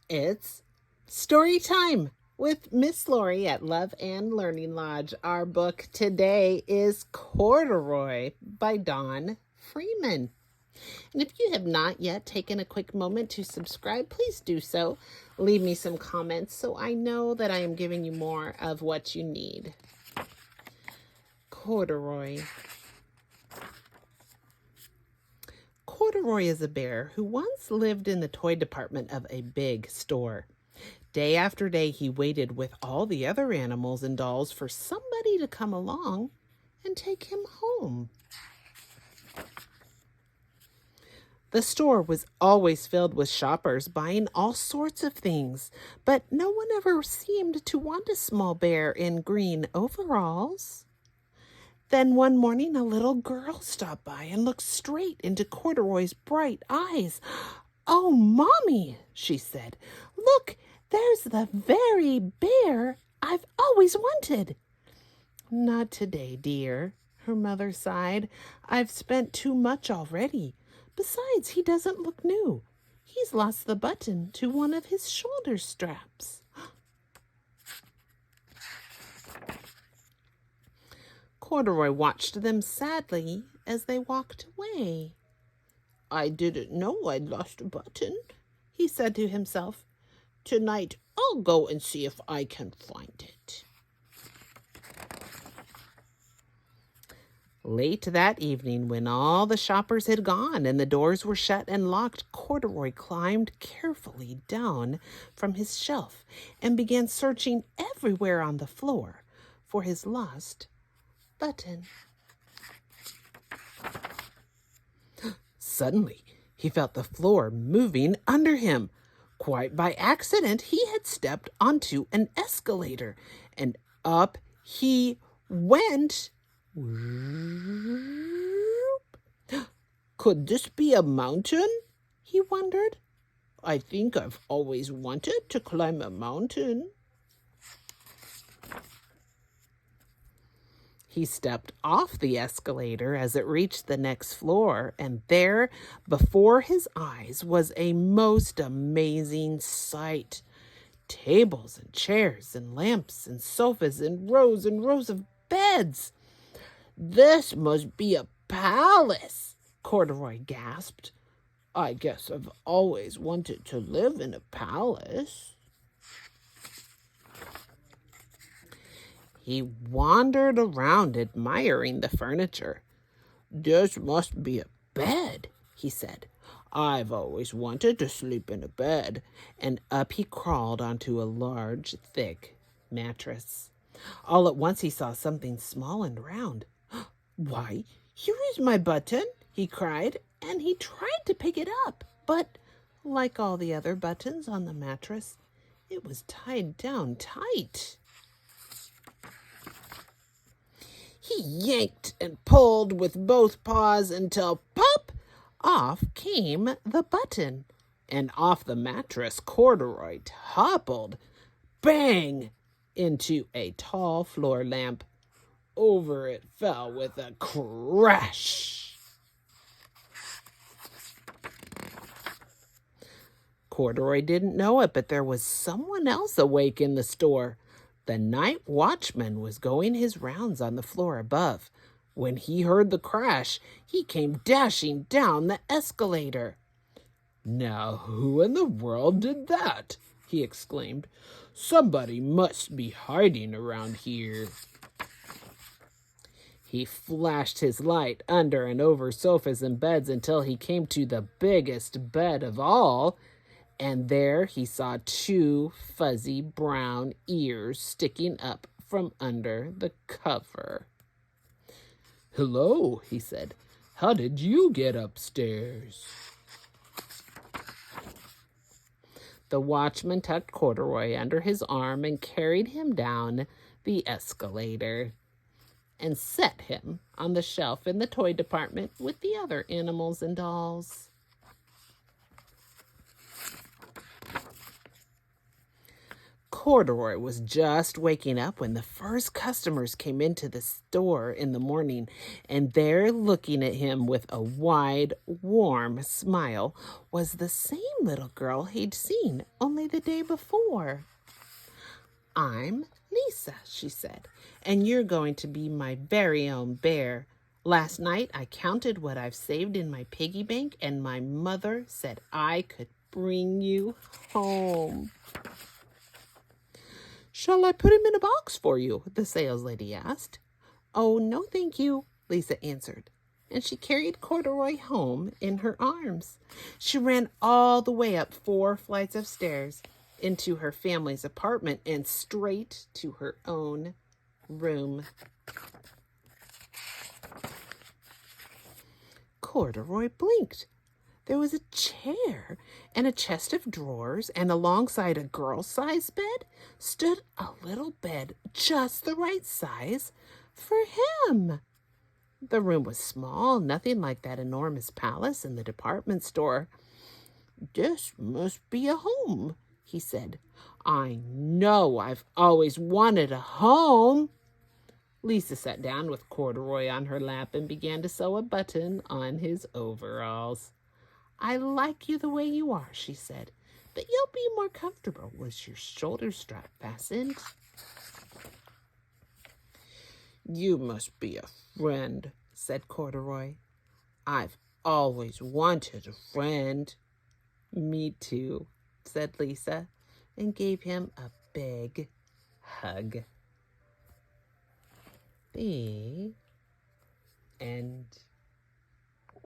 It's story time with Miss Lori at Love and Learning Lodge. Our book today is Corduroy by Don Freeman. And if you have not yet taken a quick moment to subscribe, please do so. Leave me some comments so I know that I am giving you more of what you need. Corduroy. Corduroy is a bear who once lived in the toy department of a big store. Day after day, he waited with all the other animals and dolls for somebody to come along and take him home. The store was always filled with shoppers buying all sorts of things, but no one ever seemed to want a small bear in green overalls. Then one morning, a little girl stopped by and looked straight into Corduroy's bright eyes. "Oh, Mommy," she said, "look, there's the very bear I've always wanted." "Not today, dear," her mother sighed. "I've spent too much already. Besides, he doesn't look new. He's lost the button to one of his shoulder straps." Corduroy watched them sadly as they walked away. "I didn't know I'd lost a button," he said to himself. "Tonight I'll go and see if I can find it." Late that evening, when all the shoppers had gone and the doors were shut and locked, Corduroy climbed carefully down from his shelf and began searching everywhere on the floor for his lost button. Suddenly, he felt the floor moving under him. Quite by accident, he had stepped onto an escalator, and up he went. Could this be a mountain? He wondered. I think I've always wanted to climb a mountain. He stepped off the escalator as it reached the next floor, and there, before his eyes, was a most amazing sight. Tables and chairs and lamps and sofas and rows of beds. "This must be a palace," Corduroy gasped. "I guess I've always wanted to live in a palace." He wandered around admiring the furniture. "This must be a bed," he said. "I've always wanted to sleep in a bed." And up he crawled onto a large, thick mattress. All at once he saw something small and round. "Why, here is my button," he cried, and he tried to pick it up. But like all the other buttons on the mattress, it was tied down tight. He yanked and pulled with both paws until, pop, off came the button. And off the mattress, Corduroy toppled, bang, into a tall floor lamp. Over it fell with a crash. Corduroy didn't know it, but there was someone else awake in the store. The night watchman was going his rounds on the floor above. When he heard the crash, he came dashing down the escalator. "Now, who in the world did that?" he exclaimed. "Somebody must be hiding around here." He flashed his light under and over sofas and beds until he came to the biggest bed of all. And there he saw two fuzzy brown ears sticking up from under the cover. "Hello," he said. "How did you get upstairs?" The watchman tucked Corduroy under his arm and carried him down the escalator and set him on the shelf in the toy department with the other animals and dolls. Corduroy was just waking up when the first customers came into the store in the morning, and there, looking at him with a wide, warm smile, was the same little girl he'd seen only the day before. "I'm Lisa," she said, "and you're going to be my very own bear. Last night I counted what I've saved in my piggy bank, and my mother said I could bring you home." "Shall I put him in a box for you?" the saleslady asked. "Oh, no, thank you," Lisa answered, and she carried Corduroy home in her arms. She ran all the way up 4 flights of stairs into her family's apartment and straight to her own room. Corduroy blinked. There was a chair and a chest of drawers, and alongside a girl-sized bed stood a little bed just the right size for him. The room was small, nothing like that enormous palace in the department store. "This must be a home," he said. "I know I've always wanted a home." Lisa sat down with Corduroy on her lap and began to sew a button on his overalls. "I like you the way you are," she said, "but you'll be more comfortable with your shoulder strap fastened." "You must be a friend," said Corduroy. "I've always wanted a friend." "Me too," said Lisa, and gave him a big hug. The end.